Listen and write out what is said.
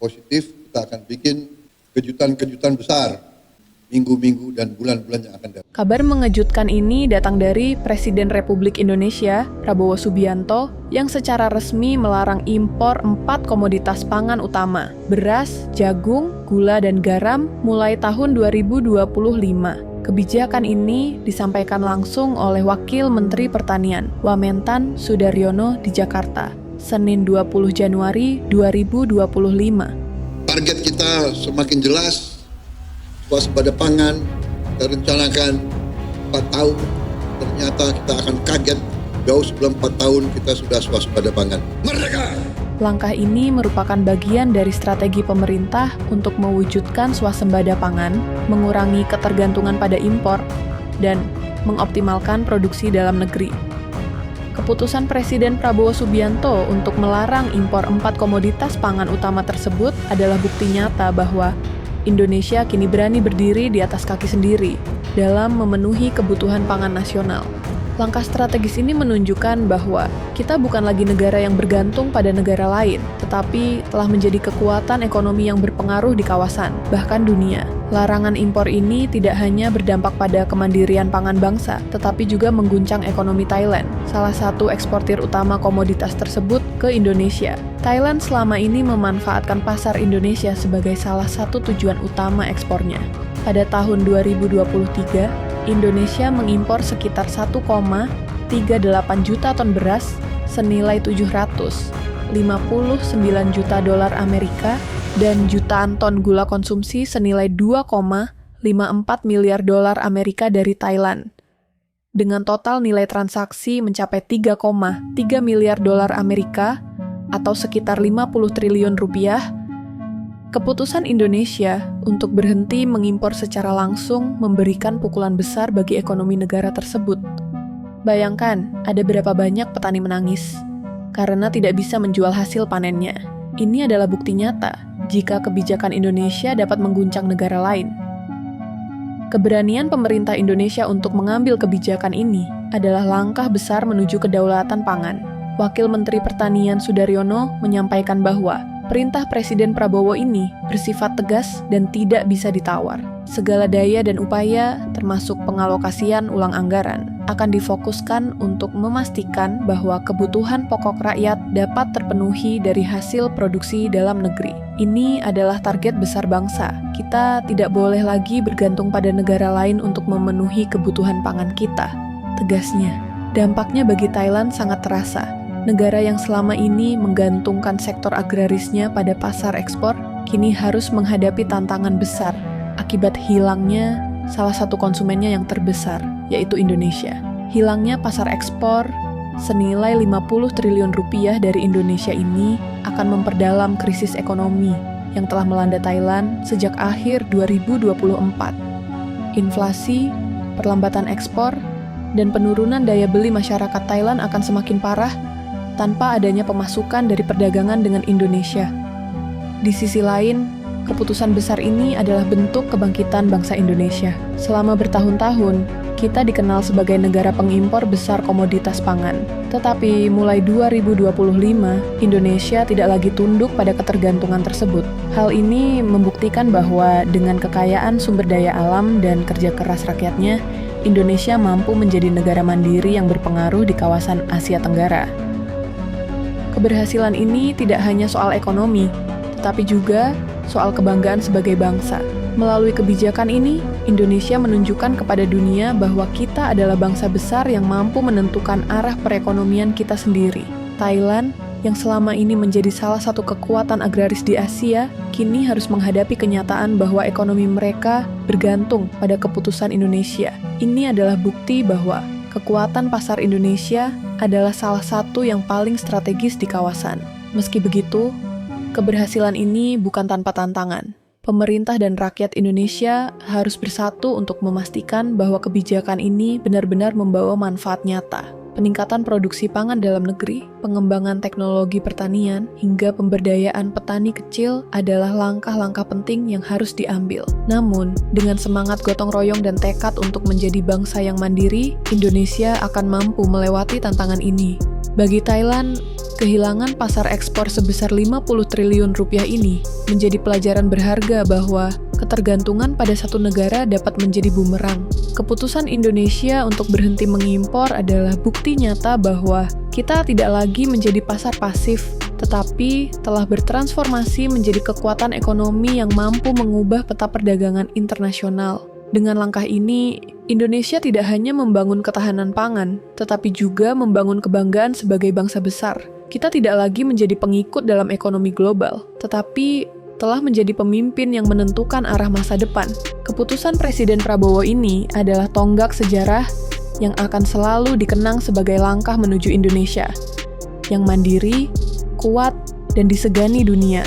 positif, kita akan bikin kejutan-kejutan besar minggu-minggu dan bulan-bulan yang akan datang. Kabar mengejutkan ini datang dari Presiden Republik Indonesia, Prabowo Subianto, yang secara resmi melarang impor 4 komoditas pangan utama, beras, jagung, gula, dan garam mulai tahun 2025. Kebijakan ini disampaikan langsung oleh Wakil Menteri Pertanian, Wamentan Sudaryono di Jakarta, Senin 20 Januari 2025. Target kita semakin jelas, swasembada pangan, kita rencanakan 4 tahun, ternyata kita akan kaget, jauh sebelum 4 tahun kita sudah swasembada pangan. Merdeka! Langkah ini merupakan bagian dari strategi pemerintah untuk mewujudkan swasembada pangan, mengurangi ketergantungan pada impor, dan mengoptimalkan produksi dalam negeri. Keputusan Presiden Prabowo Subianto untuk melarang impor 4 komoditas pangan utama tersebut adalah bukti nyata bahwa Indonesia kini berani berdiri di atas kaki sendiri dalam memenuhi kebutuhan pangan nasional. Langkah strategis ini menunjukkan bahwa kita bukan lagi negara yang bergantung pada negara lain, tetapi telah menjadi kekuatan ekonomi yang berpengaruh di kawasan, bahkan dunia. Larangan impor ini tidak hanya berdampak pada kemandirian pangan bangsa, tetapi juga mengguncang ekonomi Thailand, salah satu eksportir utama komoditas tersebut ke Indonesia. Thailand selama ini memanfaatkan pasar Indonesia sebagai salah satu tujuan utama ekspornya. Pada tahun 2023, Indonesia mengimpor sekitar 1,38 juta ton beras senilai 759 juta dolar Amerika dan jutaan ton gula konsumsi senilai 2,54 miliar dolar Amerika dari Thailand. Dengan total nilai transaksi mencapai 3,3 miliar dolar Amerika atau sekitar 50 triliun rupiah, keputusan Indonesia untuk berhenti mengimpor secara langsung memberikan pukulan besar bagi ekonomi negara tersebut. Bayangkan, ada berapa banyak petani menangis karena tidak bisa menjual hasil panennya. Ini adalah bukti nyata jika kebijakan Indonesia dapat mengguncang negara lain. Keberanian pemerintah Indonesia untuk mengambil kebijakan ini adalah langkah besar menuju kedaulatan pangan. Wakil Menteri Pertanian Sudaryono menyampaikan bahwa perintah Presiden Prabowo ini bersifat tegas dan tidak bisa ditawar. Segala daya dan upaya, termasuk pengalokasian ulang anggaran, akan difokuskan untuk memastikan bahwa kebutuhan pokok rakyat dapat terpenuhi dari hasil produksi dalam negeri. Ini adalah target besar bangsa. Kita tidak boleh lagi bergantung pada negara lain untuk memenuhi kebutuhan pangan kita. Tegasnya, dampaknya bagi Thailand sangat terasa. Negara yang selama ini menggantungkan sektor agrarisnya pada pasar ekspor, kini harus menghadapi tantangan besar akibat hilangnya salah satu konsumennya yang terbesar, yaitu Indonesia. Hilangnya pasar ekspor senilai 50 triliun rupiah dari Indonesia ini akan memperdalam krisis ekonomi yang telah melanda Thailand sejak akhir 2024. Inflasi, perlambatan ekspor, dan penurunan daya beli masyarakat Thailand akan semakin parah tanpa adanya pemasukan dari perdagangan dengan Indonesia. Di sisi lain, keputusan besar ini adalah bentuk kebangkitan bangsa Indonesia. Selama bertahun-tahun, kita dikenal sebagai negara pengimpor besar komoditas pangan. Tetapi mulai 2025, Indonesia tidak lagi tunduk pada ketergantungan tersebut. Hal ini membuktikan bahwa dengan kekayaan sumber daya alam dan kerja keras rakyatnya, Indonesia mampu menjadi negara mandiri yang berpengaruh di kawasan Asia Tenggara. Keberhasilan ini tidak hanya soal ekonomi, tetapi juga soal kebanggaan sebagai bangsa. Melalui kebijakan ini, Indonesia menunjukkan kepada dunia bahwa kita adalah bangsa besar yang mampu menentukan arah perekonomian kita sendiri. Thailand, yang selama ini menjadi salah satu kekuatan agraris di Asia, kini harus menghadapi kenyataan bahwa ekonomi mereka bergantung pada keputusan Indonesia. Ini adalah bukti bahwa kekuatan pasar Indonesia adalah salah satu yang paling strategis di kawasan. Meski begitu, keberhasilan ini bukan tanpa tantangan. Pemerintah dan rakyat Indonesia harus bersatu untuk memastikan bahwa kebijakan ini benar-benar membawa manfaat nyata. Peningkatan produksi pangan dalam negeri, pengembangan teknologi pertanian, hingga pemberdayaan petani kecil adalah langkah-langkah penting yang harus diambil. Namun, dengan semangat gotong royong dan tekad untuk menjadi bangsa yang mandiri, Indonesia akan mampu melewati tantangan ini. Bagi Thailand, kehilangan pasar ekspor sebesar 50 triliun rupiah ini menjadi pelajaran berharga bahwa ketergantungan pada satu negara dapat menjadi bumerang. Keputusan Indonesia untuk berhenti mengimpor adalah bukti nyata bahwa kita tidak lagi menjadi pasar pasif, tetapi telah bertransformasi menjadi kekuatan ekonomi yang mampu mengubah peta perdagangan internasional. Dengan langkah ini, Indonesia tidak hanya membangun ketahanan pangan, tetapi juga membangun kebanggaan sebagai bangsa besar. Kita tidak lagi menjadi pengikut dalam ekonomi global, tetapi telah menjadi pemimpin yang menentukan arah masa depan. Keputusan Presiden Prabowo ini adalah tonggak sejarah yang akan selalu dikenang sebagai langkah menuju Indonesia, yang mandiri, kuat, dan disegani dunia.